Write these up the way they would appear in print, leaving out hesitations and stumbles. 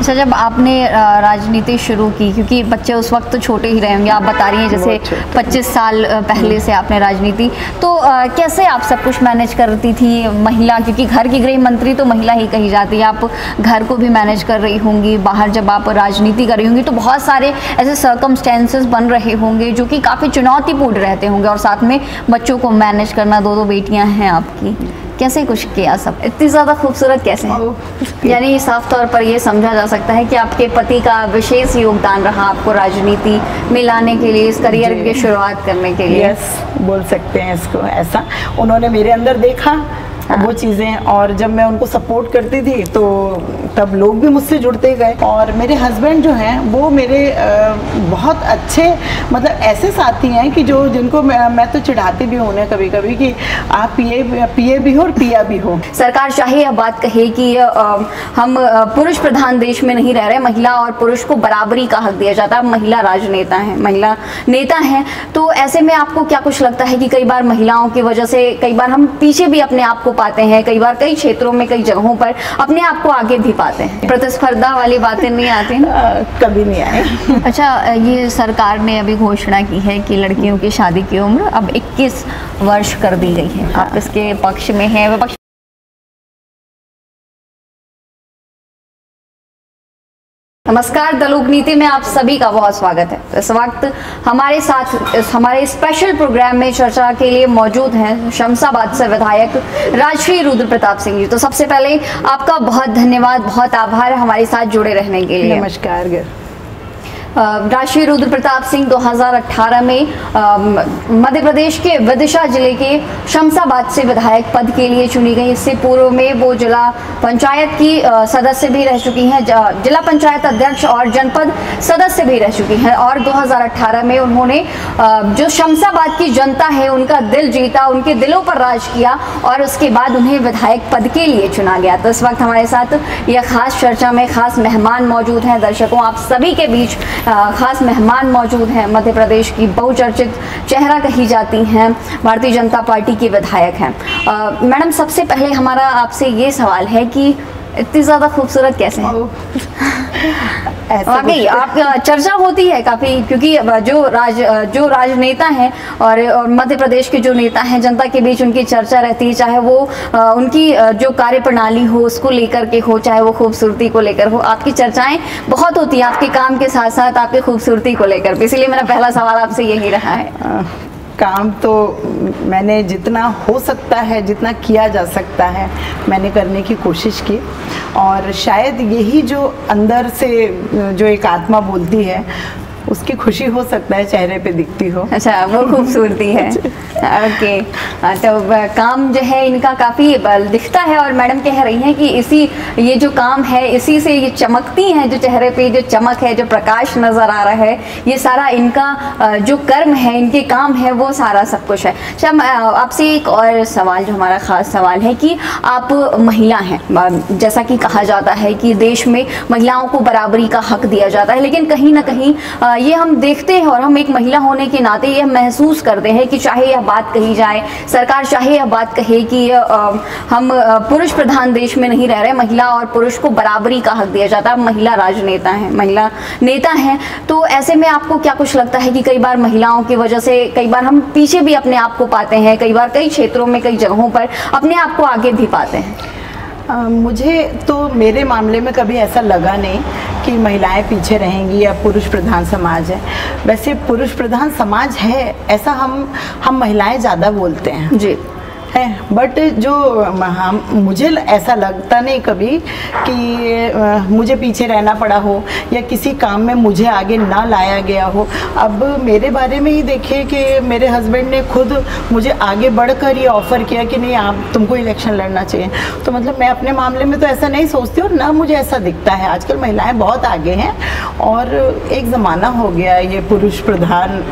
अच्छा, जब आपने राजनीति शुरू की, क्योंकि बच्चे उस वक्त तो छोटे ही रहे होंगे, आप बता रही हैं जैसे 25 साल पहले से आपने राजनीति, तो कैसे आप सब कुछ मैनेज करती थी महिला, क्योंकि घर की गृह मंत्री तो महिला ही कही जाती है, आप घर को भी मैनेज कर रही होंगी, बाहर जब आप राजनीति कर रही होंगी तो बहुत सारे ऐसे सर्कमस्टेंसेस बन रहे होंगे जो कि काफ़ी चुनौतीपूर्ण रहते होंगे, और साथ में बच्चों को मैनेज करना, दो बेटियाँ हैं आपकी, कैसे कुछ किया सब, इतनी ज़्यादा खूबसूरत कैसे है? यानी साफ तौर पर ये समझा जा सकता है कि आपके पति का विशेष योगदान रहा आपको राजनीति में लाने के लिए, इस करियर की शुरुआत करने के लिए। यस, बोल सकते हैं इसको ऐसा। उन्होंने मेरे अंदर देखा वो चीज़ें, और जब मैं उनको सपोर्ट करती थी तो तब लोग भी मुझसे जुड़ते गए। और मेरे हस्बैंड जो हैं वो मेरे बहुत अच्छे, मतलब ऐसे साथी हैं कि जो जिनको मैं तो चिढ़ाती भी हूँ उन्हें कभी कभी कि आप पिए भी हो और पिया भी हो। सरकार चाहे यह बात कहे कि हम पुरुष प्रधान देश में नहीं रह रहे, महिला और पुरुष को बराबरी का हक दिया जाता है, महिला राजनेता हैं, महिला नेता हैं, तो ऐसे में आपको क्या कुछ लगता है कि कई बार महिलाओं की वजह से कई बार हम पीछे भी अपने आप को पाते हैं, कई बार कई क्षेत्रों में कई जगहों पर अपने आप को आगे भी पाते हैं, प्रतिस्पर्धा वाली बातें नहीं आती ना? कभी नहीं आए। अच्छा, ये सरकार ने अभी घोषणा की है कि लड़कियों की शादी की उम्र अब 21 वर्ष कर दी गई है, आप इसके पक्ष में हैं, विपक्ष? नमस्कार, द लोक नीति में आप सभी का बहुत स्वागत है। इस वक्त हमारे साथ हमारे स्पेशल प्रोग्राम में चर्चा के लिए मौजूद हैं शमशाबाद से विधायक राजश्री रुद्र प्रताप सिंह जी। तो सबसे पहले आपका बहुत धन्यवाद, बहुत आभार हमारे साथ जुड़े रहने के लिए। नमस्कार। राजश्री रुद्र प्रताप सिंह 2018 में मध्य प्रदेश के विदिशा जिले के शमशाबाद से विधायक पद के लिए चुनी गई। इससे पूर्व में वो जिला पंचायत की सदस्य भी रह चुकी हैं, जिला पंचायत अध्यक्ष और जनपद सदस्य भी रह चुकी हैं, और 2018 में उन्होंने जो शमशाबाद की जनता है उनका दिल जीता, उनके दिलों पर राज किया, और उसके बाद उन्हें विधायक पद के लिए चुना गया। तो इस वक्त हमारे साथ यह खास चर्चा में खास मेहमान मौजूद हैं। दर्शकों, आप सभी के बीच खास मेहमान मौजूद हैं, मध्य प्रदेश की बहुचर्चित चेहरा कही जाती हैं, भारतीय जनता पार्टी की विधायक हैं। मैडम, सबसे पहले हमारा आपसे ये सवाल है कि इतनी ज़्यादा खूबसूरत कैसे हैं? वाकई आप चर्चा होती है काफ़ी, क्योंकि जो राजनेता हैं और मध्य प्रदेश के जो नेता हैं, जनता के बीच उनकी चर्चा रहती है, चाहे वो उनकी जो कार्य प्रणाली हो उसको लेकर के हो, चाहे वो खूबसूरती को लेकर हो, आपकी चर्चाएं बहुत होती हैं आपके काम के साथ साथ आपकी खूबसूरती को लेकर। इसलिए मेरा पहला सवाल आपसे यही रहा है। काम तो मैंने जितना हो सकता है, जितना किया जा सकता है, मैंने करने की कोशिश की, और शायद यही जो अंदर से जो एक आत्मा बोलती है उसकी खुशी हो सकता है चेहरे पे दिखती हो। अच्छा, वो खूबसूरती है। ओके, तो काम जो है इनका काफ़ी दिखता है, और मैडम कह रही हैं कि ये जो काम है इसी से ये चमकती हैं, जो चेहरे पे जो चमक है, जो प्रकाश नज़र आ रहा है, ये सारा इनका जो कर्म है, इनके काम है, वो सारा सब कुछ है। अच्छा, आपसे एक और सवाल, जो हमारा ख़ास सवाल है कि आप महिला हैं, जैसा कि कहा जाता है कि देश में महिलाओं को बराबरी का हक दिया जाता है, लेकिन कहीं ना कहीं ये हम देखते हैं, और हम एक महिला होने के नाते यह महसूस करते हैं कि चाहे यह बात कही जाए, सरकार चाहे यह बात कहे कि हम पुरुष प्रधान देश में नहीं रह रहे, महिला और पुरुष को बराबरी का हक दिया जाता है, महिला राजनेता हैं, महिला नेता हैं, तो ऐसे में आपको क्या कुछ लगता है कि कई बार महिलाओं की वजह से कई बार हम पीछे भी अपने आप को पाते हैं, कई बार कई क्षेत्रों में कई जगहों पर अपने आप को आगे भी पाते हैं? मुझे तो मेरे मामले में कभी ऐसा लगा नहीं कि महिलाएं पीछे रहेंगी या पुरुष प्रधान समाज है। वैसे पुरुष प्रधान समाज है ऐसा हम महिलाएं ज़्यादा बोलते हैं जी, है, बट जो मुझे ऐसा लगता नहीं कभी कि मुझे पीछे रहना पड़ा हो या किसी काम में मुझे आगे ना लाया गया हो। अब मेरे बारे में ही देखिए कि मेरे हस्बैंड ने खुद मुझे आगे बढ़कर ये ऑफ़र किया कि नहीं, आप तुमको इलेक्शन लड़ना चाहिए। तो मतलब मैं अपने मामले में तो ऐसा नहीं सोचती, और ना मुझे ऐसा दिखता है। आजकल महिलाएं बहुत आगे हैं, और एक ज़माना हो गया ये पुरुष प्रधान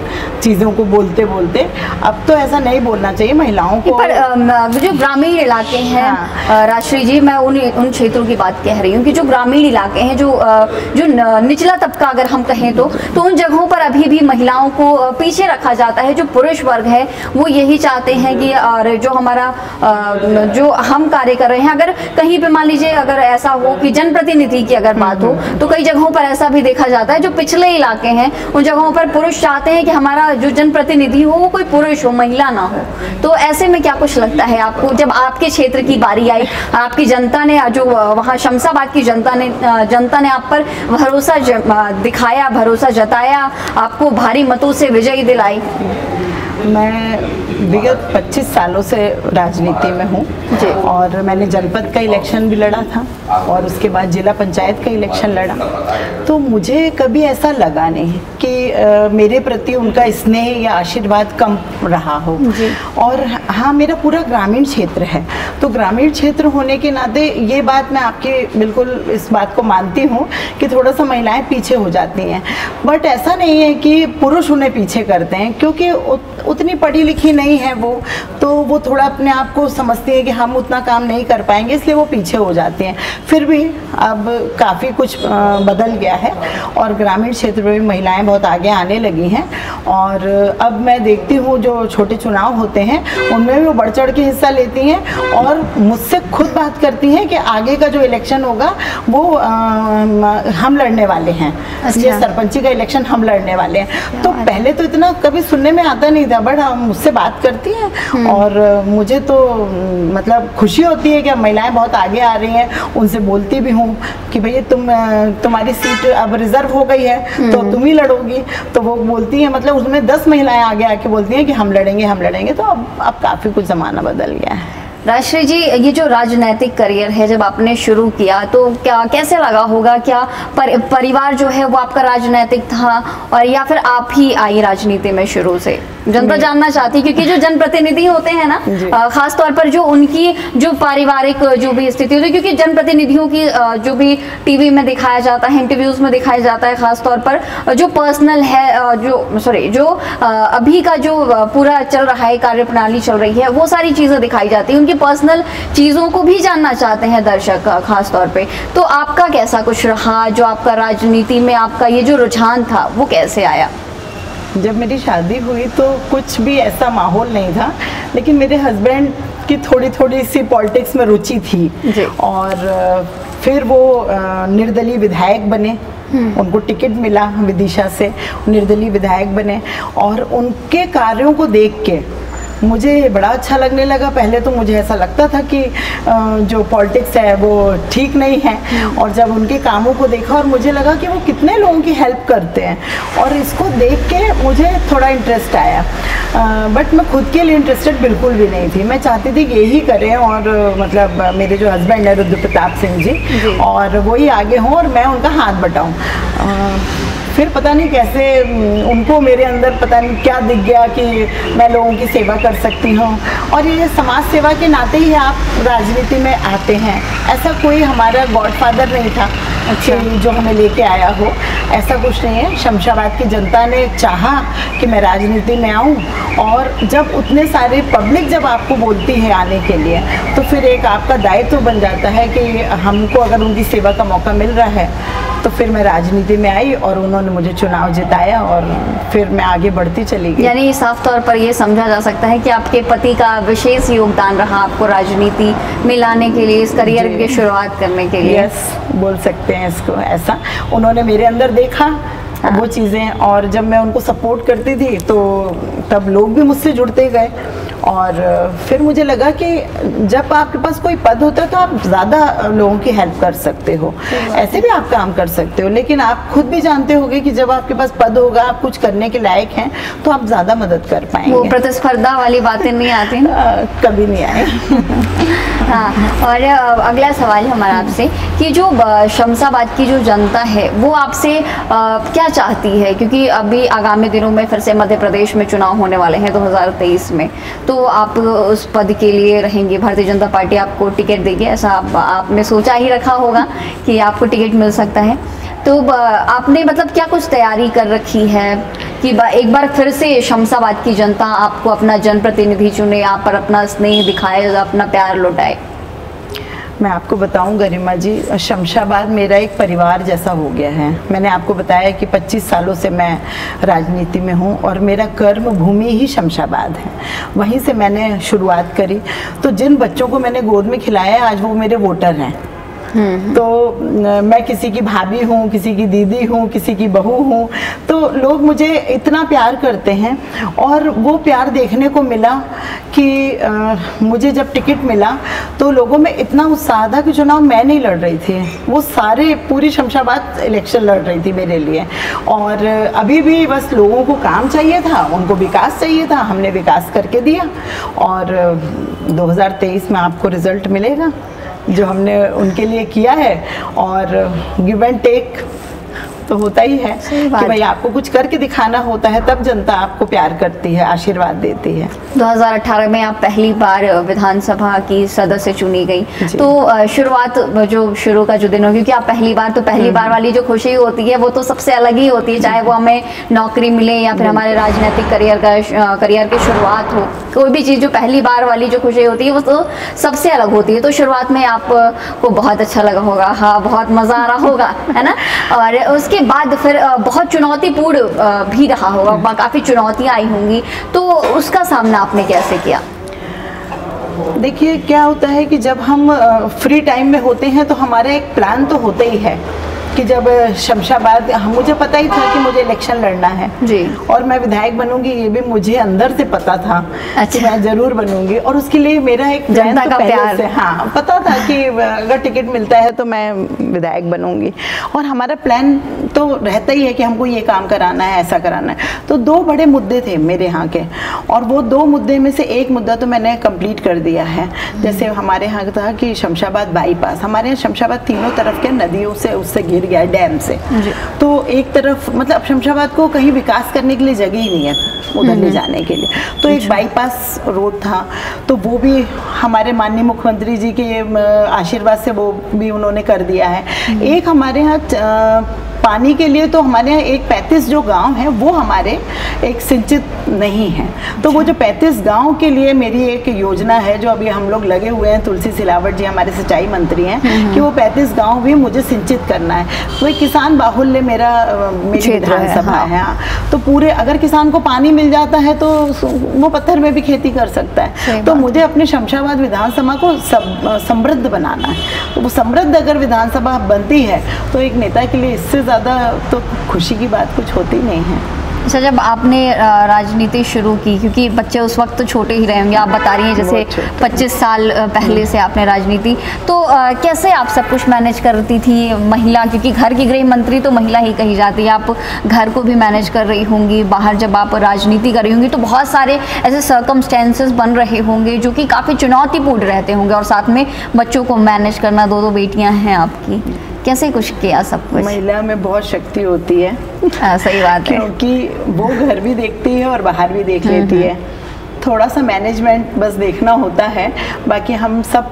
चीज़ों को बोलते बोलते। अब तो ऐसा नहीं बोलना चाहिए महिलाओं को। जो ग्रामीण इलाके हैं, हाँ। राजश्री जी, मैं उन क्षेत्रों की बात कह रही हूँ कि जो ग्रामीण इलाके हैं, जो निचला तबका अगर हम कहें तो उन जगहों पर अभी भी महिलाओं को पीछे रखा जाता है। जो पुरुष वर्ग है वो यही चाहते हैं कि और जो हमारा जो हम कार्य कर रहे हैं, अगर कहीं पे मान लीजिए अगर ऐसा हो कि जनप्रतिनिधि की अगर बात हो तो कई जगहों पर ऐसा भी देखा जाता है, जो पिछले इलाके हैं उन जगहों पर पुरुष चाहते हैं कि हमारा जो जनप्रतिनिधि हो वो कोई पुरुष हो, महिला ना हो। तो ऐसे में क्या कुछ लगता है आपको, जब आपके क्षेत्र की बारी आई, आपकी जनता ने, जो वहाँ शमशाबाद की जनता ने आप पर भरोसा दिखाया, भरोसा जताया, आपको भारी मतों से विजयी दिलाई? मैं विगत 25 सालों से राजनीति में हूँ और मैंने जनपद का इलेक्शन भी लड़ा था और उसके बाद जिला पंचायत का इलेक्शन लड़ा। तो मुझे कभी ऐसा लगा नहीं कि मेरे प्रति उनका स्नेह या आशीर्वाद कम रहा हो। और हाँ, मेरा पूरा ग्रामीण क्षेत्र है, तो ग्रामीण क्षेत्र होने के नाते ये बात मैं आपकी बिल्कुल इस बात को मानती हूँ कि थोड़ा सा महिलाएं पीछे हो जाती हैं, बट ऐसा नहीं है कि पुरुष उन्हें पीछे करते हैं, क्योंकि उतनी पढ़ी लिखी नहीं है वो, तो वो थोड़ा अपने आप को समझती है कि हम उतना काम नहीं कर पाएंगे, इसलिए वो पीछे हो जाती हैं। फिर भी अब काफ़ी कुछ बदल गया है और ग्रामीण क्षेत्र में भी महिलाएं बहुत आगे आने लगी हैं। और अब मैं देखती हूँ जो छोटे चुनाव होते हैं उनमें भी वो बढ़ चढ़ के हिस्सा लेती हैं और मुझसे खुद बात करती हैं कि आगे का जो इलेक्शन होगा वो हम लड़ने वाले हैं। अच्छा। ये सरपंची का इलेक्शन हम लड़ने वाले हैं। तो पहले तो इतना कभी सुनने में आता नहीं था, बट मुझसे बात करती हैं और मुझे तो मतलब खुशी होती है कि अब महिलाएं बहुत आगे आ रही हैं। उनसे बोलती भी हूँ कि भैया तुम्हारी सीट अब रिजर्व हो गई है तो तुम ही लड़ोगी, तो वो बोलती हैं, मतलब उसमें 10 महिलाएं आगे आके बोलती हैं कि हम लड़ेंगे। तो अब काफ़ी कुछ ज़माना बदल गया है। राजश्री जी, ये जो राजनैतिक करियर है जब आपने शुरू किया तो क्या कैसे लगा होगा? क्या परिवार जो है वो आपका राजनैतिक था और या फिर आप ही आई राजनीति में शुरू से? जनता जानना चाहती, क्योंकि जो जनप्रतिनिधि होते हैं ना, खास तौर पर जो उनकी जो पारिवारिक जो भी स्थिति होती है, क्योंकि जनप्रतिनिधियों की जो भी टीवी में दिखाया जाता है, इंटरव्यूज में दिखाया जाता है, खास तौर पर जो पर्सनल है, जो अभी का जो पूरा चल रहा है, कार्यप्रणाली चल रही है, वो सारी चीजें दिखाई जाती है। उनकी पर्सनल चीजों को भी जानना चाहते हैं दर्शक खास तौर पे। तो आपका कैसा कुछ रहा, जो आपका राजनीति में आपका ये जो रुझान था वो कैसे आया? जब मेरी शादी हुई तो कुछ भी ऐसा माहौल नहीं था, लेकिन मेरे हस्बैंड की थोड़ी सी पॉलिटिक्स में रुचि थी और फिर वो निर्दलीय विधायक बने। उनको टिकट मिला विदिशा से, निर्दलीय विधायक बने और उनके कार्यों को देख के मुझे बड़ा अच्छा लगने लगा। पहले तो मुझे ऐसा लगता था कि जो पॉलिटिक्स है वो ठीक नहीं है, और जब उनके कामों को देखा और मुझे लगा कि वो कितने लोगों की हेल्प करते हैं, और इसको देख के मुझे थोड़ा इंटरेस्ट आया। बट मैं खुद के लिए इंटरेस्टेड बिल्कुल भी नहीं थी। मैं चाहती थी कि यही करें, और मतलब मेरे जो हस्बैंड है रुद्र प्रताप सिंह जी, और वही आगे हों और मैं उनका हाथ बटाऊँ। फिर पता नहीं कैसे उनको मेरे अंदर पता नहीं क्या दिख गया कि मैं लोगों की सेवा कर सकती हूँ, और ये समाज सेवा के नाते ही आप राजनीति में आते हैं। ऐसा कोई हमारा गॉडफादर नहीं था कि जो हमें लेके आया हो, ऐसा कुछ नहीं है। शमशाबाद की जनता ने चाहा कि मैं राजनीति में आऊँ, और जब उतने सारे पब्लिक जब आपको बोलती है आने के लिए, तो फिर एक आपका दायित्व तो बन जाता है कि हमको अगर उनकी सेवा का मौका मिल रहा है, तो फिर मैं राजनीति में आई और उन्होंने मुझे चुनाव जिताया और फिर मैं आगे बढ़ती चली गई। यानी साफ तौर पर ये समझा जा सकता है कि आपके पति का विशेष योगदान रहा आपको राजनीति में लाने के लिए, इस करियर की शुरुआत करने के लिए। यस, बोल सकते हैं इसको ऐसा। उन्होंने मेरे अंदर देखा वो चीज़ें, और जब मैं उनको सपोर्ट करती थी तो तब लोग भी मुझसे जुड़ते गए, और फिर मुझे लगा कि जब आपके पास कोई पद होता है तो आप ज़्यादा लोगों की हेल्प कर सकते हो, ऐसे भी आप काम कर सकते हो, लेकिन आप खुद भी जानते होंगे कि जब आपके पास पद होगा, आप कुछ करने के लायक हैं, तो आप ज़्यादा मदद कर पाएंगे। वो प्रतिस्पर्धा वाली बातें नहीं आती कभी नहीं आए। हाँ, और अगला सवाल हमारा आपसे कि जो शमशाबाद की जो जनता है वो आपसे क्या चाहती है, क्योंकि अभी आगामी दिनों में फिर से मध्य प्रदेश में चुनाव होने वाले हैं 2023 में, तो आप उस पद के लिए रहेंगे, भारतीय जनता पार्टी आपको टिकट देगी, ऐसा आपने सोचा ही रखा होगा कि आपको टिकट मिल सकता है, तो आपने मतलब क्या कुछ तैयारी कर रखी है कि एक बार फिर से शमशाबाद की जनता आपको अपना जनप्रतिनिधि चुने, आप पर अपना स्नेह दिखाए, अपना प्यार लौटाए? मैं आपको बताऊं गरिमा जी, शमशाबाद मेरा एक परिवार जैसा हो गया है। मैंने आपको बताया कि 25 सालों से मैं राजनीति में हूं और मेरा कर्म भूमि ही शमशाबाद है। वहीं से मैंने शुरुआत करी। तो जिन बच्चों को मैंने गोद में खिलाया आज वो मेरे वोटर हैं। तो मैं किसी की भाभी हूँ, किसी की दीदी हूँ, किसी की बहू हूँ, तो लोग मुझे इतना प्यार करते हैं। और वो प्यार देखने को मिला कि मुझे जब टिकट मिला तो लोगों में इतना उत्साह था कि चुनाव मैं नहीं लड़ रही थी, वो सारे पूरी शमशाबाद इलेक्शन लड़ रही थी मेरे लिए। और अभी भी बस लोगों को काम चाहिए था, उनको विकास चाहिए था, हमने विकास करके दिया। और 2023 में आपको रिजल्ट मिलेगा जो हमने उनके लिए किया है। और गिव एंड टेक तो होता ही है कि भाई आपको कुछ करके दिखाना होता है, तब जनता आपको प्यार करती है, आशीर्वाद देती है। 2018 में आप पहली बार विधानसभा की सदस्य चुनी गई, तो शुरुआत जो शुरू का जो दिन हो, क्योंकि आप पहली बार वाली जो खुशी होती है वो तो सबसे अलग ही होती है, चाहे वो हमें नौकरी मिले या फिर हमारे राजनीतिक करियर की शुरुआत हो। कोई भी चीज़ जो पहली बार वाली जो खुशी होती है वो तो सबसे अलग होती है। तो शुरुआत में आपको बहुत अच्छा लगा होगा, हाँ बहुत मज़ा आ रहा होगा, है ना। और उसके बाद फिर बहुत चुनौतीपूर्ण भी रहा होगा, काफ़ी चुनौतियाँ आई होंगी, तो उसका सामना आपने कैसे किया? देखिए क्या होता है कि जब हम फ्री टाइम में होते हैं तो हमारा एक प्लान तो होता ही है कि जब शमशाबाद, मुझे पता ही था कि मुझे इलेक्शन लड़ना है जी, और मैं विधायक बनूंगी, ये भी मुझे अंदर से पता था। अच्छा। कि मैं जरूर बनूंगी। और उसके लिए मेरा एक जनता का प्यार से हाँ पता था कि अगर टिकट मिलता है तो मैं विधायक बनूंगी। और हमारा प्लान तो रहता ही है कि हमको ये काम कराना है, ऐसा कराना है। तो 2 बड़े मुद्दे थे मेरे यहाँ के, और वो 2 मुद्दे में से एक मुद्दा तो मैंने कंप्लीट कर दिया है। जैसे हमारे यहाँ था कि शमशाबाद बाईपास, हमारे यहाँ शमशाबाद तीनों तरफ के नदियों से उससे घिर गया, डैम से। तो एक तरफ मतलब शमशाबाद को कहीं विकास करने के लिए जगह ही नहीं है उधर ले जाने के लिए, तो एक बाईपास रोड था, तो वो भी हमारे माननीय मुख्यमंत्री जी के आशीर्वाद से वो भी उन्होंने कर दिया है। एक हमारे यहाँ पानी के लिए तो हमारे यहाँ एक 35 जो गांव है वो हमारे एक सिंचित नहीं है, तो वो जो 35 गांव के लिए मेरी एक योजना है जो अभी हम लोग लगे हुए हैं, तुलसी सिलावट जी हमारे सिंचाई मंत्री हैं, कि वो 35 गांव भी मुझे सिंचित करना है। वही किसान बाहुल्य मेरी विधानसभा है। तो पूरे अगर किसान को पानी मिल जाता है तो वो पत्थर में भी खेती कर सकता है। तो मुझे अपने शमशाबाद विधानसभा को समृद्ध बनाना है। तो वो समृद्ध अगर विधानसभा बनती है तो एक नेता के लिए इससे ज़्यादा तो खुशी की बात कुछ होती नहीं है। अच्छा, जब आपने राजनीति शुरू की, क्योंकि बच्चे उस वक्त तो छोटे ही रहे होंगे, आप बता रही हैं जैसे 25 साल पहले से आपने राजनीति, तो कैसे आप सब कुछ मैनेज करती थी? महिला, क्योंकि घर की गृह मंत्री तो महिला ही कही जाती है, आप घर को भी मैनेज कर रही होंगी, बाहर जब आप राजनीति कर रही होंगी तो बहुत सारे ऐसे सर्कमस्टेंसेस बन रहे होंगे जो कि काफ़ी चुनौतीपूर्ण रहते होंगे, और साथ में बच्चों को मैनेज करना, 2 बेटियाँ हैं आपकी, कैसे कुछ किया सब कुछ? महिला में बहुत शक्ति होती है। सही बात है, क्योंकि वो घर भी देखती है और बाहर भी देख लेती है। थोड़ा सा मैनेजमेंट बस देखना होता है, बाकी हम सब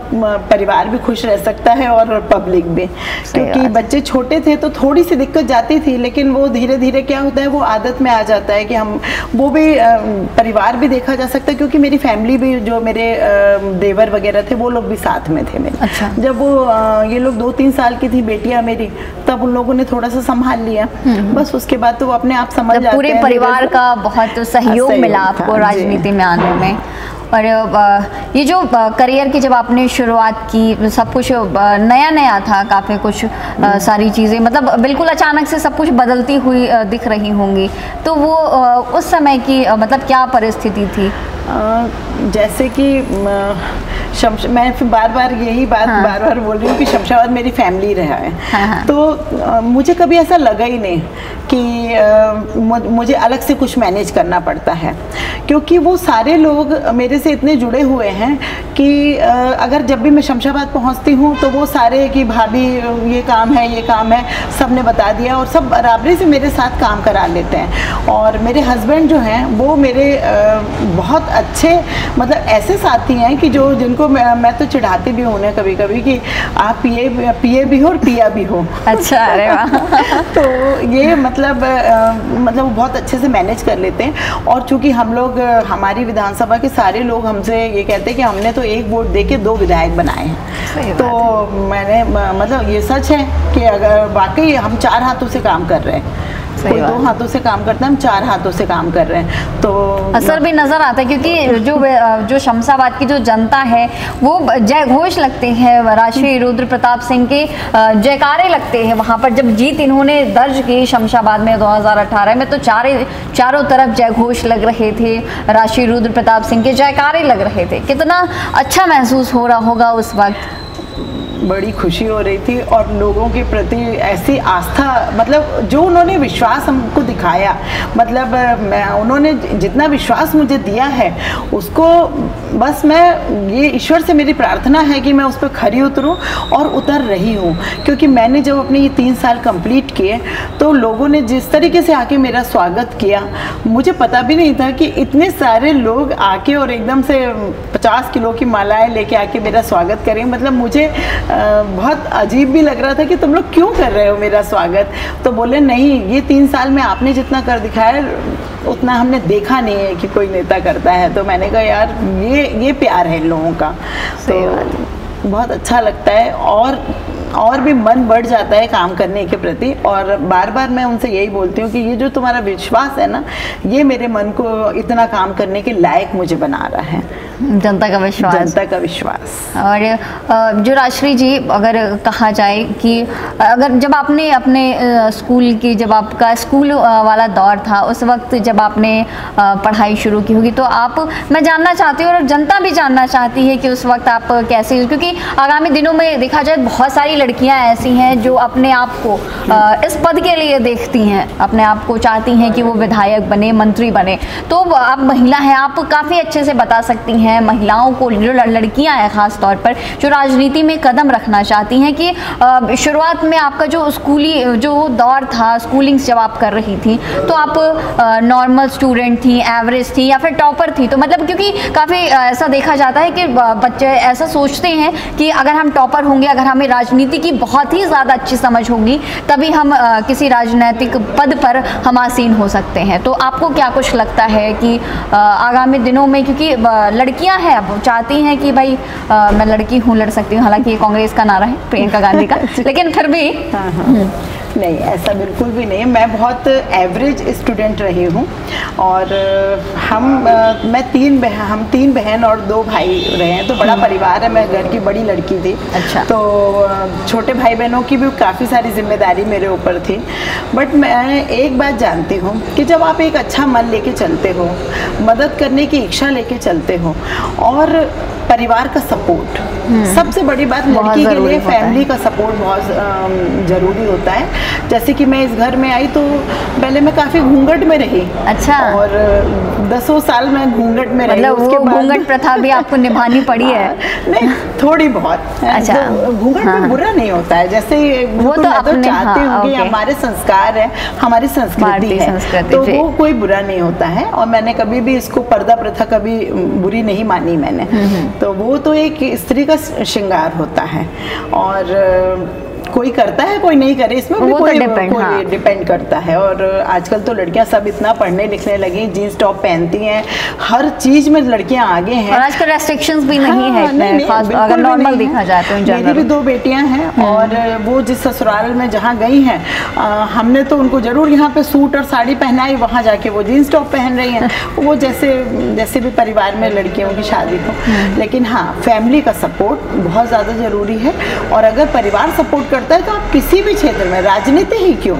परिवार भी खुश रह सकता है और पब्लिक भी। क्योंकि बच्चे छोटे थे तो थोड़ी सी दिक्कत जाती थी, लेकिन वो धीरे धीरे क्या होता है वो आदत में आ जाता है कि हम वो भी परिवार भी देखा जा सकता है। क्योंकि मेरी फैमिली भी, जो मेरे देवर वगैरह थे वो लोग भी साथ में थे मेरे। अच्छा। जब वो ये लोग 2-3 साल की थी बेटियां मेरी, तब उन लोगों ने थोड़ा सा संभाल लिया। बस उसके बाद तो वो अपने आप समझ जाते हैं। पूरे परिवार का बहुत सहयोग मिला आपको राजनीति में आने में। और ये जो करियर की जब आपने शुरुआत की, सब कुछ नया नया था, काफ़ी कुछ सारी चीज़ें मतलब बिल्कुल अचानक से सब कुछ बदलती हुई दिख रही होंगी, तो वो उस समय की मतलब क्या परिस्थिति थी? जैसे कि मैं फिर बार बार यही बात बार बार बोल रही हूँ कि शमशाबाद मेरी फैमिली रहा है। तो मुझे कभी ऐसा लगा ही नहीं कि मुझे अलग से कुछ मैनेज करना पड़ता है, क्योंकि वो सारे लोग मेरे से इतने जुड़े हुए हैं कि अगर जब भी मैं शमशाबाद पहुँचती हूँ तो वो सारे कि भाभी ये काम है, सब ने बता दिया और सब बराबरी से मेरे साथ काम करा लेते हैं। और मेरे हस्बैंड जो हैं वो मेरे बहुत अच्छे, मतलब ऐसे साथी हैं कि जो जिनको मैं तो चिढ़ाती भी हूँ उन्हें कभी कभी कि आप पिए भी हो और पिया भी हो। अच्छा, अरे वाह। तो ये मतलब वो बहुत अच्छे से मैनेज कर लेते हैं। और चूंकि हम लोग, हमारी विधानसभा के सारे लोग हमसे ये कहते हैं कि हमने तो एक वोट दे के 2 विधायक बनाए हैं। तो मैंने मतलब ये सच है कि अगर वाकई हम 4 हाथों से काम कर रहे हैं, कोई 2 हाथों से काम करता है, हम 4 हाथों से काम कर रहे हैं। तो असर भी नजर आता है, क्योंकि जो शमशाबाद की जो जनता है वो जय घोष लगते हैं, राष्ट्रीय रुद्र प्रताप सिंह के जयकारे लगते हैं वहां पर। जब जीत इन्होंने दर्ज की शमशाबाद में 2018 में, तो चारों तरफ जय घोष लग रहे थे, राष्ट्रीय रुद्र प्रताप सिंह के जयकारे लग रहे थे। कितना अच्छा महसूस हो रहा होगा उस वक्त? बड़ी खुशी हो रही थी, और लोगों के प्रति ऐसी आस्था, मतलब जो उन्होंने विश्वास हमको दिखाया, मतलब उन्होंने जितना विश्वास मुझे दिया है उसको, बस मैं ये ईश्वर से मेरी प्रार्थना है कि मैं उस पर खरी उतरूं, और उतर रही हूँ। क्योंकि मैंने जब अपने ये 3 साल कंप्लीट किए तो लोगों ने जिस तरीके से आके मेरा स्वागत किया, मुझे पता भी नहीं था कि इतने सारे लोग आके और एकदम से 50 किलो की मालाएं लेके आके मेरा स्वागत करें। मतलब मुझे बहुत अजीब भी लग रहा था कि तुम लोग क्यों कर रहे हो मेरा स्वागत। तो बोले नहीं, ये 3 साल में आपने जितना कर दिखाया उतना हमने देखा नहीं है कि कोई नेता करता है। तो मैंने कहा यार ये प्यार है इन लोगों का, तो बहुत अच्छा लगता है, और भी मन बढ़ जाता है काम करने के प्रति। और बार बार मैं उनसे यही बोलती हूँ कि ये जो तुम्हारा विश्वास है ना, ये मेरे मन को इतना काम करने के लायक मुझे बना रहा है। जनता का विश्वास, जनता का विश्वास। और जो राजश्री जी, अगर कहा जाए कि अगर जब आपने अपने स्कूल की, जब आपका स्कूल वाला दौर था, उस वक्त जब आपने पढ़ाई शुरू की होगी, तो मैं जानना चाहती हूँ और जनता भी जानना चाहती है कि उस वक्त आप कैसे, क्योंकि आगामी दिनों में देखा जाए बहुत सारी लड़कियां ऐसी हैं जो अपने आप को इस पद के लिए देखती हैं, अपने आप को चाहती हैं कि वो विधायक बने, मंत्री बने। तो आप महिला हैं, आप काफ़ी अच्छे से बता सकती हैं महिलाओं को, जो लड़कियां हैं खास तौर पर, जो राजनीति में कदम रखना चाहती हैं, कि शुरुआत में आपका जो स्कूली जो दौर था, स्कूलिंग जब आप कर रही थी, तो आप नॉर्मल स्टूडेंट थी, एवरेज थी या फिर टॉपर थी? तो मतलब क्योंकि काफ़ी ऐसा देखा जाता है कि बच्चे ऐसा सोचते हैं कि अगर हम टॉपर होंगे, अगर हमें राजनीति की बहुत ही ज़्यादा अच्छी समझ होगी, तभी हम किसी राजनीतिक पद पर हम आसीन हो सकते हैं। तो आपको क्या कुछ लगता है कि आगामी दिनों में, क्योंकि लड़कियां हैं, अब चाहती हैं कि भाई मैं लड़की हूँ, लड़ सकती हूँ, हालांकि ये कांग्रेस का नारा है, प्रियंका गांधी का, लेकिन फिर भी नहीं, ऐसा बिल्कुल भी नहीं। मैं बहुत एवरेज स्टूडेंट रही हूँ, और हम 3 बहन और 2 भाई रहे हैं, तो बड़ा परिवार है, मैं घर की बड़ी लड़की थी। अच्छा। तो छोटे भाई बहनों की भी काफ़ी सारी जिम्मेदारी मेरे ऊपर थी। बट मैं एक बात जानती हूँ कि जब आप एक अच्छा मन लेके चलते हो, मदद करने की इच्छा लेके चलते हो, और परिवार का सपोर्ट, सबसे बड़ी बात लड़की के लिए फैमिली का सपोर्ट बहुत ज़रूरी होता है। जैसे कि मैं इस घर में आई तो पहले मैं काफ़ी घूंघट में रही। अच्छा। और 10 साल मैं घूंघट में रही। मतलब उसके बाद घूंघट प्रथा भी आपको निभानी पड़ी है? नहीं, थोड़ी बहुत। अच्छा। तो घूंघट में बुरा नहीं होता है, जैसे वो तो मैं चाहती हूँ कि हमारे संस्कार है, हमारी संस्कृति है, तो वो कोई बुरा नहीं होता है। और मैंने कभी भी इसको पर्दा प्रथा कभी बुरी नहीं मानी मैंने। तो वो तो एक स्त्री का श्रृंगार होता है, और कोई करता है कोई नहीं करे, इसमें भी कोई डिपेंड करता है। और आजकल तो लड़कियां सब इतना पढ़ने लिखने लगी, जीन्स टॉप पहनती हैं, हर चीज में लड़कियां आगे हैं, और आजकल रेस्ट्रिक्शंस भी नहीं है इतने, खास अगर नॉर्मल देखा जाए तो। मेरी भी 2 बेटियां हैं, और वो जिस ससुराल में जहाँ गई हैं, हमने तो उनको जरूर यहाँ पे सूट और साड़ी पहनाई, वहाँ जाके वो जीन्स टॉप पहन रही हैं। वो जैसे भी परिवार में लड़कियों की शादी हो। लेकिन हाँ, फैमिली का सपोर्ट बहुत ज़्यादा ज़रूरी है, और अगर परिवार सपोर्ट करता है तो आप किसी भी क्षेत्र में, राजनीति ही क्यों,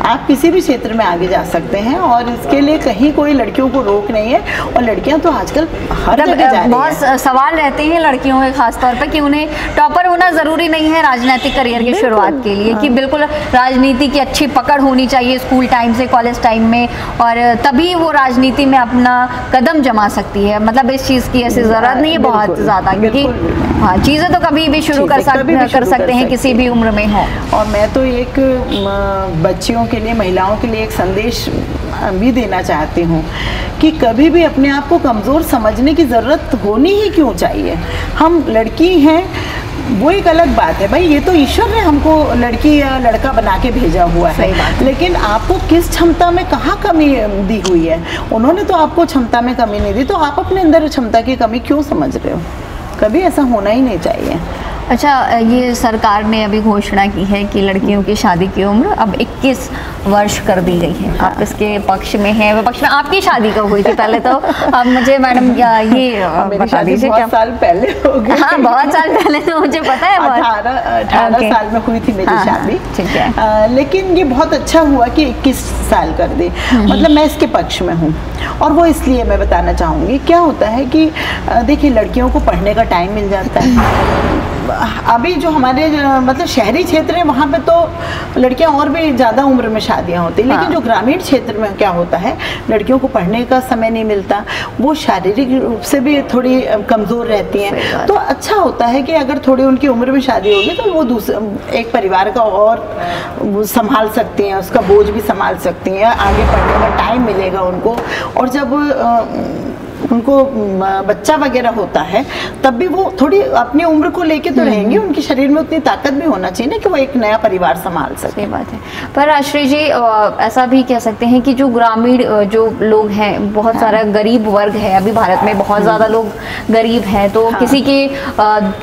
आप किसी भी क्षेत्र में आगे जा सकते हैं। और इसके लिए कहीं कोई लड़कियों को रोक नहीं है, और लड़कियां तो आजकल हर जगह जा रही हैं। बहुत सवाल रहते हैं लड़कियों के खास तौर पर कि उन्हें टॉपर होना ज़रूरी नहीं है राजनीतिक करियर की शुरुआत के लिए, कि बिल्कुल राजनीति की अच्छी पकड़ होनी चाहिए स्कूल टाइम से, कॉलेज टाइम में, और तभी वो राजनीति में अपना कदम जमा सकती है। मतलब इस चीज़ की ऐसी ज़रूरत नहीं है बहुत ज़्यादा, क्योंकि हाँ, चीज़ें तो कभी भी शुरू कर सकते हैं, किसी भी उम्र में हो। और मैं तो एक बच्चियों के के लिए, महिलाओं के लिए एक संदेश भी देना चाहती हूँ कि कभी भी अपने आप को कमज़ोर समझने की ज़रूरत होनी ही क्यों चाहिए। हम लड़की हैं वो एक अलग बात है भाई, ये तो ईश्वर ने हमको लड़की या लड़का बना के भेजा हुआ है, लेकिन आपको किस क्षमता में कहाँ कमी दी हुई है। उन्होंने तो आपको क्षमता में कमी नहीं दी, तो आप अपने अंदर क्षमता की कमी क्यों समझ रहे हो। कभी ऐसा होना ही नहीं चाहिए। अच्छा, ये सरकार ने अभी घोषणा की है कि लड़कियों की शादी की उम्र अब 21 वर्ष कर दी गई है। आप इसके पक्ष में हैं, विपक्ष में? आपकी शादी कब हुई थी पहले तो अब मुझे मैडम ये बता दीजिए। बहुत साल पहले हो गई। हाँ, बहुत साल पहले तो मुझे पता है। 18 साल में हुई थी मेरी शादी। ठीक है। लेकिन ये बहुत अच्छा हुआ कि 21 साल कर दी, मतलब मैं इसके पक्ष में हूँ। और वो इसलिए मैं बताना चाहूँगी, क्या होता है कि देखिए लड़कियों को पढ़ने का टाइम मिल जाता है। अभी जो हमारे मतलब शहरी क्षेत्र है वहाँ पे तो लड़कियाँ और भी ज़्यादा उम्र में शादियाँ होती हैं, लेकिन जो ग्रामीण क्षेत्र में क्या होता है, लड़कियों को पढ़ने का समय नहीं मिलता, वो शारीरिक रूप से भी थोड़ी कमज़ोर रहती हैं। तो अच्छा होता है कि अगर थोड़ी उनकी उम्र में शादी होगी तो वो एक परिवार का और संभाल सकती हैं, उसका बोझ भी संभाल सकती हैं, आगे पढ़ने का टाइम मिलेगा उनको। और जब उनको बच्चा वगैरह होता है तब भी वो थोड़ी अपनी उम्र को लेके तो रहेंगी, उनके शरीर में उतनी ताकत भी होना चाहिए ना कि वो एक नया परिवार संभाल सके। सही बात है। पर आश्रय जी, ऐसा भी कह सकते हैं कि जो ग्रामीण जो लोग हैं, बहुत सारा गरीब वर्ग है अभी भारत में, बहुत ज़्यादा लोग गरीब हैं, तो किसी के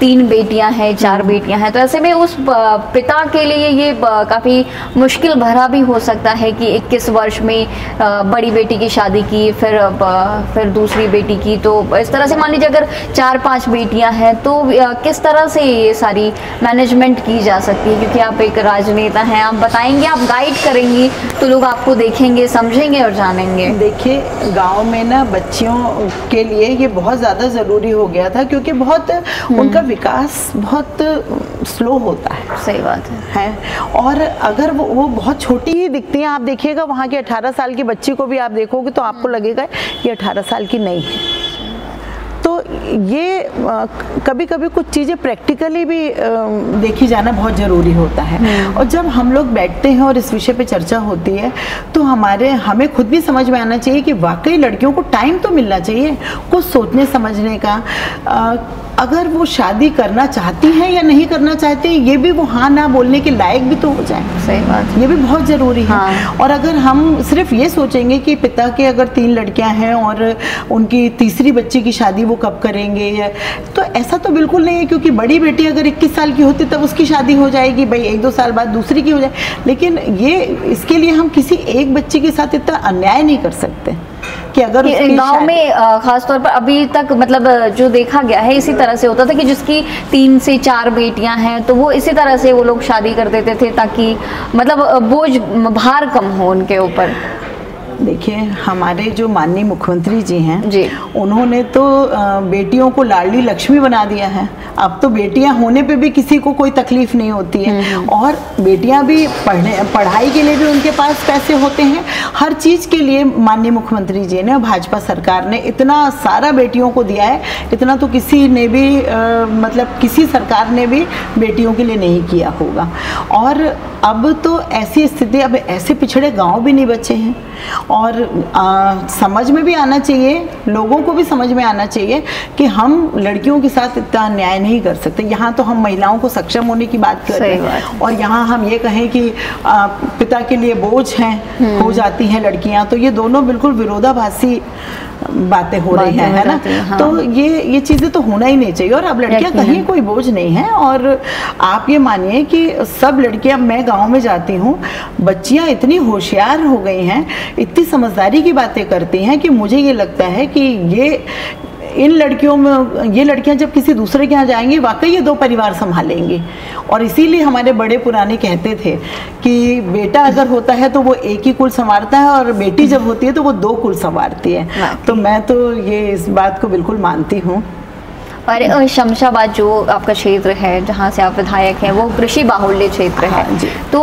3 बेटियां हैं, 4 बेटियां हैं, तो ऐसे में उस पिता के लिए ये काफ़ी मुश्किल भरा भी हो सकता है कि 21 वर्ष में बड़ी बेटी की शादी की, फिर दूसरी बेटी की, तो इस तरह से मान लीजिए अगर 4-5 बेटियां हैं तो किस तरह से ये सारी मैनेजमेंट की जा सकती है? क्योंकि आप एक राजनेता हैं, आप बताएंगे, आप गाइड करेंगी तो लोग आपको देखेंगे, समझेंगे और जानेंगे। देखिए गांव में ना बच्चियों के लिए ये बहुत ज़्यादा ज़रूरी हो गया था, क्योंकि बहुत उनका विकास बहुत स्लो होता है। सही बात है। और अगर वो बहुत छोटी ही दिखती हैं, आप देखिएगा वहाँ के 18 साल की बच्ची को भी आप देखोगे तो आपको लगेगा ये 18 साल की नहीं है। तो ये कभी कभी कुछ चीज़ें प्रैक्टिकली भी देखी जाना बहुत ज़रूरी होता है। और जब हम लोग बैठते हैं और इस विषय पे चर्चा होती है तो हमें खुद भी समझ में आना चाहिए कि वाकई लड़कियों को टाइम तो मिलना चाहिए कुछ सोचने समझने का। अगर वो शादी करना चाहती हैं या नहीं करना चाहती, ये भी वो हाँ ना बोलने के लायक भी तो हो जाए। सही बात, ये भी बहुत ज़रूरी है। हाँ। और अगर हम सिर्फ ये सोचेंगे कि पिता के अगर 3 लड़कियां हैं और उनकी तीसरी बच्ची की शादी वो कब करेंगे, तो ऐसा तो बिल्कुल नहीं है, क्योंकि बड़ी बेटी अगर 21 साल की होती तब उसकी शादी हो जाएगी, भाई 1-2 साल बाद दूसरी की हो जाए। लेकिन ये इसके लिए हम किसी एक बच्ची के साथ इतना अन्याय नहीं कर सकते कि अगर गांव में खास तौर पर अभी तक मतलब जो देखा गया है इसी तरह से होता था कि जिसकी 3 से 4 बेटियां हैं तो वो इसी तरह से वो लोग शादी कर देते थे ताकि मतलब बोझ भार कम हो उनके ऊपर। देखिए हमारे जो माननीय मुख्यमंत्री जी हैं जी, उन्होंने तो बेटियों को लाडली लक्ष्मी बना दिया है। अब तो बेटियां होने पे भी किसी को कोई तकलीफ नहीं होती है। और बेटियां भी पढ़ाई के लिए भी उनके पास पैसे होते हैं। हर चीज़ के लिए माननीय मुख्यमंत्री जी ने, भाजपा सरकार ने इतना सारा बेटियों को दिया है, इतना तो किसी ने भी मतलब किसी सरकार ने भी बेटियों के लिए नहीं किया होगा। और अब तो ऐसी स्थिति, अब ऐसे पिछड़े गांव भी नहीं बचे हैं। और समझ में भी आना चाहिए, लोगों को भी समझ में आना चाहिए कि हम लड़कियों के साथ इतना अन्याय नहीं कर सकते। यहाँ तो हम महिलाओं को सक्षम होने की बात कर रहे हैं और यहाँ हम ये कहें कि पिता के लिए बोझ हैं हो जाती हैं लड़कियाँ, तो ये दोनों बिल्कुल विरोधाभासी बातें हो रही हैं, है ना। हाँ। तो ये चीज़ें तो होना ही नहीं चाहिए। और अब लड़कियां कहीं कोई बोझ नहीं है। और आप ये मानिए कि सब लड़कियां, मैं गांव में जाती हूँ, बच्चियां इतनी होशियार हो गई हैं, इतनी समझदारी की बातें करती हैं कि मुझे ये लगता है कि ये लड़कियां जब किसी दूसरे के यहाँ जाएंगी वाकई ये 2 परिवार संभालेंगी। और इसीलिए हमारे बड़े पुराने कहते थे कि बेटा अगर होता है तो वो एक ही कुल संवारता है और बेटी जब होती है तो वो 2 कुल संवारती है। तो मैं तो ये इस बात को बिल्कुल मानती हूँ। और शमशाबाद जो आपका क्षेत्र है जहाँ से आप विधायक हैं वो कृषि बाहुल्य क्षेत्र है। तो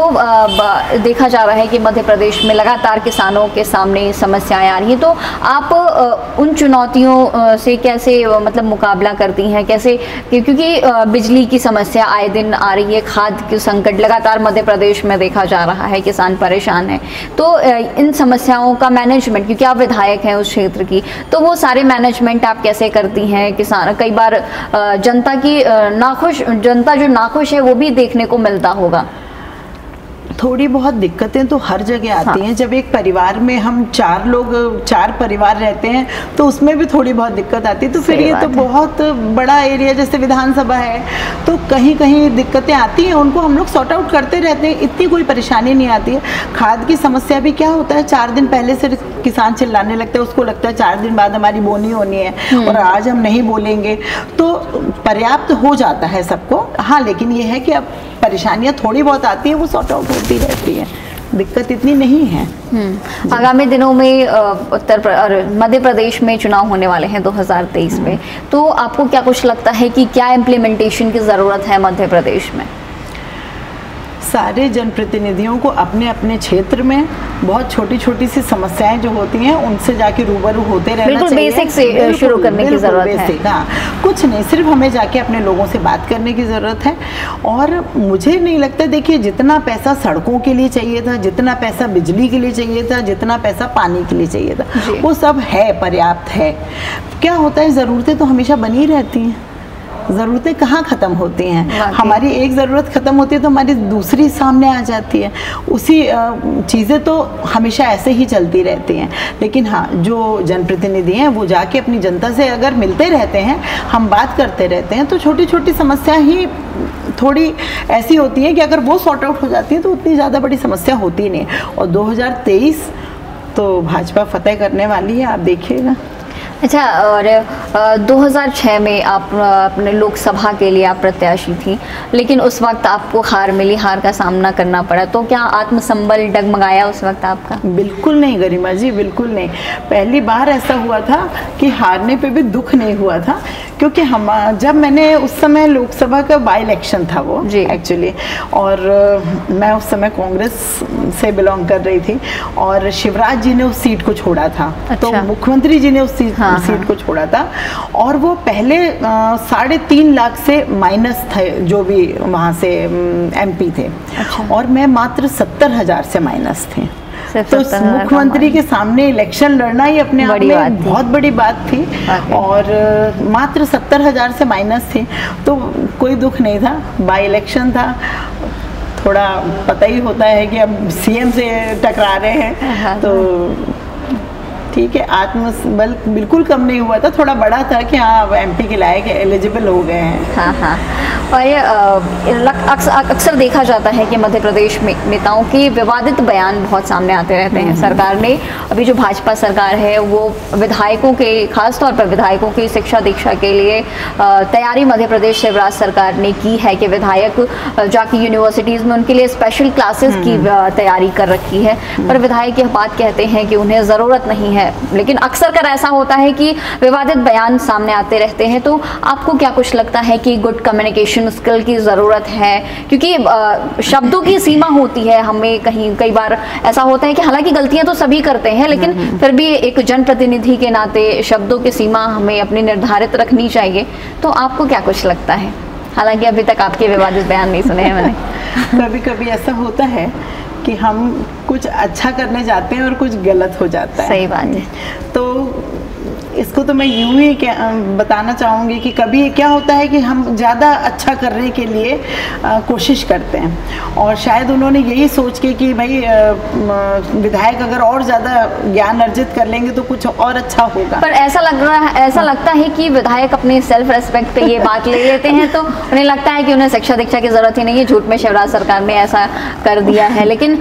देखा जा रहा है कि मध्य प्रदेश में लगातार किसानों के सामने समस्याएं आ रही हैं, तो आप उन चुनौतियों से कैसे मतलब मुकाबला करती हैं, कैसे, क्योंकि बिजली की समस्या आए दिन आ रही है, खाद की संकट लगातार मध्य प्रदेश में देखा जा रहा है, किसान परेशान है, तो इन समस्याओं का मैनेजमेंट, क्योंकि आप विधायक हैं उस क्षेत्र की, तो वो सारे मैनेजमेंट आप कैसे करती हैं? किसान, कई बार जनता जो नाखुश है वो भी देखने को मिलता होगा। थोड़ी बहुत दिक्कतें तो हर जगह आती हैं। जब एक परिवार में हम 4 परिवार रहते हैं तो उसमें भी थोड़ी बहुत दिक्कत आती है। तो फिर ये तो बहुत बड़ा एरिया जैसे विधानसभा है तो कहीं कहीं दिक्कतें आती हैं, उनको हम लोग सॉर्ट आउट करते रहते हैं, इतनी कोई परेशानी नहीं आती है। खाद की समस्या भी क्या होता है, 4 दिन पहले से किसान चिल्लाने लगता है, उसको लगता है 4 दिन बाद हमारी बोनी होनी है और आज हम नहीं बोलेंगे, तो पर्याप्त हो जाता है सबको। हाँ, लेकिन ये है कि अब परेशानियां थोड़ी बहुत आती हैं, वो सॉर्ट आउट होती रहती है, दिक्कत इतनी नहीं है। आगामी दिनों में मध्य प्रदेश में चुनाव होने वाले हैं 2023 में, तो आपको क्या कुछ लगता है कि क्या इम्प्लीमेंटेशन की ज़रूरत है मध्य प्रदेश में? सारे जनप्रतिनिधियों को अपने अपने क्षेत्र में बहुत छोटी छोटी सी समस्याएं जो होती हैं उनसे जाके रूबरू होते रहना चाहिए। बेसिक से शुरू करने की ज़रूरत है। हाँ, कुछ नहीं, सिर्फ हमें जाके अपने लोगों से बात करने की ज़रूरत है। और मुझे नहीं लगता, देखिए जितना पैसा सड़कों के लिए चाहिए था, जितना पैसा बिजली के लिए चाहिए था, जितना पैसा पानी के लिए चाहिए था, वो सब है, पर्याप्त है। क्या होता है, ज़रूरतें तो हमेशा बनी रहती हैं, ज़रूरतें कहाँ ख़त्म होती हैं। हमारी एक ज़रूरत ख़त्म होती है तो हमारी दूसरी सामने आ जाती है। उसी चीज़ें तो हमेशा ऐसे ही चलती रहती हैं। लेकिन हाँ, जो जनप्रतिनिधि हैं वो जाके अपनी जनता से अगर मिलते रहते हैं, हम बात करते रहते हैं, तो छोटी छोटी समस्या ही थोड़ी ऐसी होती है कि अगर वो सॉर्ट आउट हो जाती है तो उतनी ज़्यादा बड़ी समस्या होती नहीं। और 2023 तो भाजपा फतेह करने वाली है, आप देखिएगा। अच्छा, और 2006 में आप अपने लोकसभा के लिए आप प्रत्याशी थी, लेकिन उस वक्त आपको हार मिली, हार का सामना करना पड़ा, तो क्या आत्मसंबल डगमगाया उस वक्त आपका? बिल्कुल नहीं गरिमा जी, बिल्कुल नहीं। पहली बार ऐसा हुआ था कि हारने पे भी दुख नहीं हुआ था, क्योंकि जब मैंने उस समय लोकसभा का बाई इलेक्शन था वो एक्चुअली, और मैं उस समय कांग्रेस से बिलोंग कर रही थी और शिवराज जी ने उस सीट को छोड़ा था। तो मुख्यमंत्री जी ने उस सीट को छोड़ा था और वो पहले 3.5 लाख से माइनस थे जो भी वहाँ से एमपी थे। और मैं मात्र 70,000 से माइनस थी। तो मुख्यमंत्री के सामने इलेक्शन लड़ना ही अपने आप में बहुत बड़ी बात थी। और मात्र 70,000 से माइनस थी, तो कोई दुख नहीं था। बाई इलेक्शन था, थोड़ा पता ही होता है कि अब सीएम से टकरा रहे हैं, तो ठीक है, आत्मबल बिल्कुल कम नहीं हुआ था, थोड़ा बड़ा था कि हाँ अब एमपी के लायक एलिजिबल हो गए हैं। हाँ हाँ। और ये अक्सर देखा जाता है कि मध्य प्रदेश में नेताओं के विवादित बयान बहुत सामने आते रहते हैं। सरकार ने, अभी जो भाजपा सरकार है, वो विधायकों के, खासतौर पर विधायकों की शिक्षा दीक्षा के लिए तैयारी मध्य प्रदेश शिवराज सरकार ने की है कि विधायक जाके यूनिवर्सिटीज़ में उनके लिए स्पेशल क्लासेस की तैयारी कर रखी है। पर विधायक यह बात कहते हैं कि उन्हें ज़रूरत नहीं है, लेकिन अक्सर कर ऐसा होता है कि विवादित बयान सामने आते रहते हैं। तो आपको क्या कुछ लगता है कि गुड कम्युनिकेशन स्किल की ज़रूरत है? क्योंकि शब्दों की सीमा होती है, हमें कई बार ऐसा होता है कि हालांकि गलतियां तो सभी करते हैं, लेकिन फिर भी एक जनप्रतिनिधि के नाते शब्दों की सीमा हमें अपनी निर्धारित रखनी चाहिए। तो आपको क्या कुछ लगता है? हालांकि अभी तक आपके विवादित बयान नहीं सुने हैं मैंने। कभी कभी ऐसा होता है कि हम कुछ अच्छा करने जाते हैं और कुछ गलत हो जाता है। सही बात है। तो इसको तो मैं यूं ही बताना चाहूँगी कि कभी क्या होता है कि हम ज़्यादा अच्छा करने के लिए कोशिश करते हैं, और शायद उन्होंने यही सोच के कि भाई विधायक अगर और ज़्यादा ज्ञान अर्जित कर लेंगे तो कुछ और अच्छा होगा। पर ऐसा लगता है कि विधायक अपने सेल्फ रेस्पेक्ट पे ये बात ले लेते हैं, तो उन्हें लगता है कि उन्हें शिक्षा दीक्षा की ज़रूरत ही नहीं है, झूठ में शिवराज सरकार ने ऐसा कर दिया है। लेकिन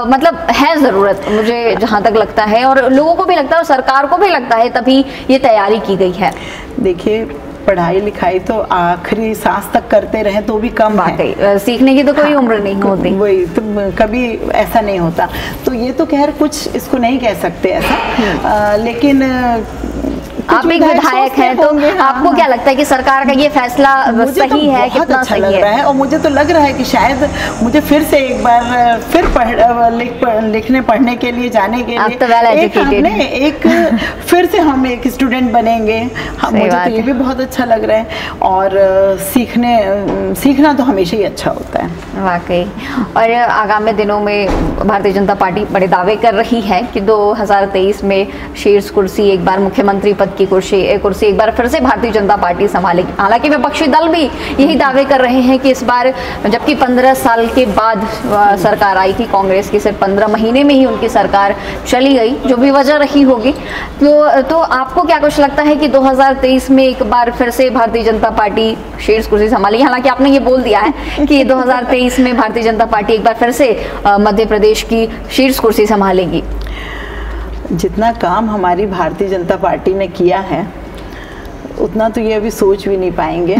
मतलब है ज़रूरत, मुझे जहाँ तक लगता है, और लोगों को भी लगता है और सरकार को भी लगता है, तभी ये तैयारी की गई है। देखिए, पढ़ाई लिखाई तो आखिरी सांस तक करते रहे तो भी कम है, सीखने की तो कोई उम्र नहीं होती। वही तो, कभी ऐसा नहीं होता। तो ये तो खैर कुछ इसको नहीं कह सकते ऐसा, लेकिन आप एक विधायक हैं, तो आपको क्या लगता है कि सरकार का ये फैसला सही है, कितना अच्छा सही लग रहा है? और मुझे तो लग रहा है कि शायद मुझे फिर से एक बार फिर लिखने पढ़ने के लिए जाने के लिए तो well educated एक फिर से हम एक स्टूडेंट बनेंगे। मुझे तो ये भी बहुत अच्छा लग रहा है, और सीखना तो हमेशा ही अच्छा होता है वाकई। और आगामी दिनों में भारतीय जनता पार्टी बड़े दावे कर रही है कि 2023 में शीर्ष कुर्सी, एक बार मुख्यमंत्री पद की कुर्सी एक बार फिर से भारतीय जनता पार्टी संभालेगी। हालांकि विपक्षी दल भी यही दावे कर रहे हैं कि इस बार, जबकि 15 साल के बाद सरकार आई थी कांग्रेस की, सिर्फ 15 महीने में ही उनकी सरकार चली गई, जो भी वजह रही होगी। तो आपको क्या कुछ लगता है कि 2023 में एक बार फिर से भारतीय जनता पार्टी शीर्ष कुर्सी संभालेगी? हालांकि आपने ये बोल दिया है कि 2023 में भारतीय जनता पार्टी एक बार फिर से मध्य प्रदेश की शीर्ष कुर्सी संभालेगी। जितना काम हमारी भारतीय जनता पार्टी ने किया है उतना तो ये अभी सोच भी नहीं पाएंगे।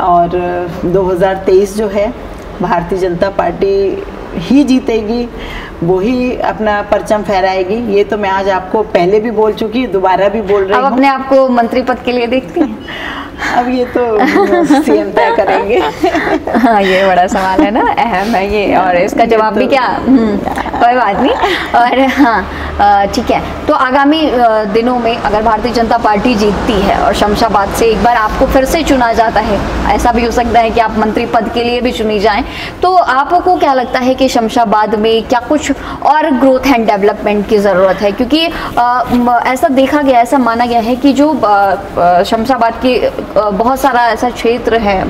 और 2023 जो है भारतीय जनता पार्टी ही जीतेगी, वो ही अपना परचम फहराएगी। ये तो मैं आज आपको पहले भी बोल चुकी, दोबारा भी बोल रही हूँ। अब अपने आप को मंत्री पद के लिए देखती हैं? अब ये तो सीएम तय करेंगे। हाँ, ये बड़ा सवाल है ना, अहम है ये, और इसका जवाब भी क्या, कोई बात नहीं। और हाँ, ठीक है। तो आगामी दिनों में अगर भारतीय जनता पार्टी जीतती है और शमशाबाद से एक बार आपको फिर से चुना जाता है, ऐसा भी हो सकता है कि आप मंत्री पद के लिए भी चुनी जाएं, तो आपको क्या लगता है कि शमशाबाद में क्या कुछ और ग्रोथ एंड डेवलपमेंट की ज़रूरत है? क्योंकि ऐसा देखा गया, ऐसा माना गया है कि जो शमशाबाद की बहुत सारा ऐसा क्षेत्र है,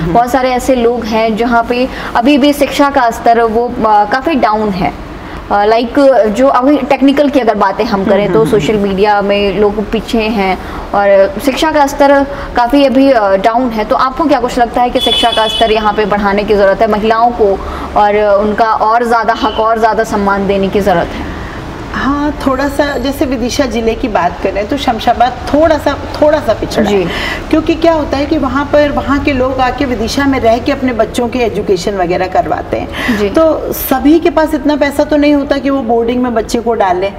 बहुत सारे ऐसे लोग हैं जहाँ पे अभी भी शिक्षा का स्तर वो काफ़ी डाउन है। लाइक जो अभी टेक्निकल की अगर बातें हम करें तो सोशल मीडिया में लोग पीछे हैं और शिक्षा का स्तर काफ़ी अभी डाउन है। तो आपको क्या कुछ लगता है कि शिक्षा का स्तर यहाँ पे बढ़ाने की ज़रूरत है, महिलाओं को और उनका और ज़्यादा हक और ज़्यादा सम्मान देने की ज़रूरत है? हाँ, थोड़ा सा जैसे विदिशा जिले की बात करें तो शमशाबाद थोड़ा सा पिछड़ा है, क्योंकि क्या होता है कि वहाँ के लोग आके विदिशा में रह के अपने बच्चों के एजुकेशन वगैरह करवाते हैं। तो सभी के पास इतना पैसा तो नहीं होता कि वो बोर्डिंग में बच्चे को डालें,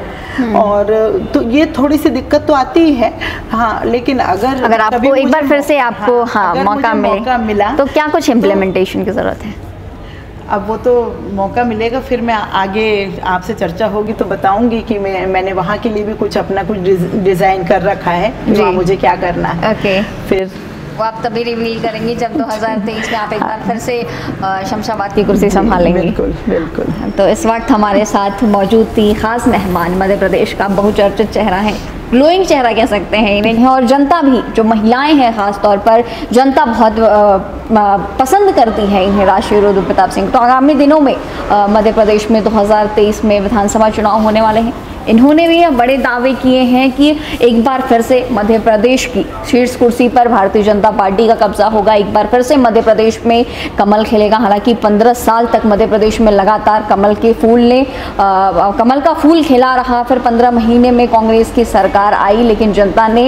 और तो ये थोड़ी सी दिक्कत तो आती ही है। हाँ, लेकिन अगर आपको एक बार फिर से आपको मौका मिला तो क्या कुछ इम्प्लीमेंटेशन की ज़रूरत है? अब वो तो मौका मिलेगा, फिर मैं आगे आपसे चर्चा होगी तो बताऊंगी कि मैंने वहाँ के लिए भी कुछ अपना कुछ डिज़ाइन कर रखा है, वहाँ मुझे क्या करना है। ओके, फिर वो आप तभी रिवील करेंगी जब 2023 में आप एक बार फिर से शमशाबाद की कुर्सी संभालेंगी। बिल्कुल बिल्कुल। तो इस वक्त हमारे साथ मौजूद थी खास मेहमान, मध्य प्रदेश का बहुचर्चित चेहरा है, ग्लोइंग चेहरा कह सकते हैं इन्हें, और जनता भी, जो महिलाएं हैं खास तौर पर, जनता बहुत पसंद करती है इन्हें, राष्ट्रीय रुद्र प्रताप सिंह। तो आगामी दिनों में मध्य प्रदेश में 2023 में विधानसभा चुनाव होने वाले हैं। इन्होंने भी बड़े दावे किए हैं कि एक बार फिर से मध्य प्रदेश की शीर्ष कुर्सी पर भारतीय जनता पार्टी का कब्जा होगा, एक बार फिर से मध्य प्रदेश में कमल खिलेगा। हालांकि 15 साल तक मध्य प्रदेश में लगातार कमल का फूल खिला रहा, फिर 15 महीने में कांग्रेस की सरकार आई, लेकिन जनता ने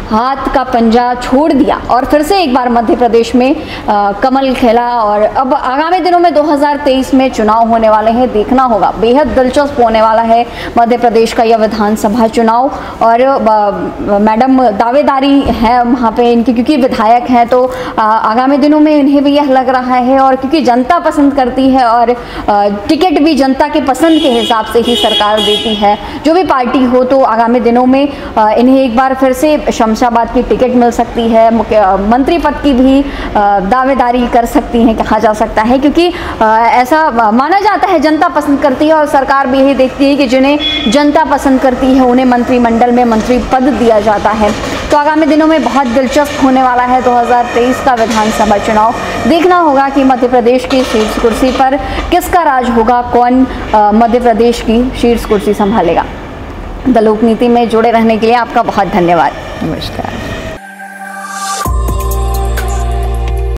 हाथ का पंजा छोड़ दिया और फिर से एक बार मध्य प्रदेश में कमल खिला। और अब आगामी दिनों में 2023 में चुनाव होने वाले हैं, देखना होगा, बेहद दिलचस्प होने वाला है मध्य प्रदेश का यह विधानसभा चुनाव। और मैडम दावेदारी है वहाँ पे इनकी, क्योंकि विधायक हैं, तो आगामी दिनों में इन्हें भी यह लग रहा है, और क्योंकि जनता पसंद करती है और टिकट भी जनता के पसंद के हिसाब से ही सरकार देती है, जो भी पार्टी हो, तो आगामी दिनों में इन्हें एक बार फिर से शमशाबाद की टिकट मिल सकती है, मंत्री पद की भी दावेदारी कर सकती हैं, कहा जा सकता है, क्योंकि ऐसा माना जाता है जनता पसंद करती है और सरकार भी यही देखती है कि जिन्हें जनता पसंद करती है उन्हें मंत्रिमंडल में मंत्री पद दिया जाता है। तो आगामी दिनों में बहुत दिलचस्प होने वाला है 2023 का विधानसभा चुनाव। देखना होगा कि मध्य प्रदेश की शीर्ष कुर्सी पर किसका राज होगा, कौन मध्य प्रदेश की शीर्ष कुर्सी संभालेगा। द लोकनीति में जुड़े रहने के लिए आपका बहुत धन्यवाद। नमस्कार।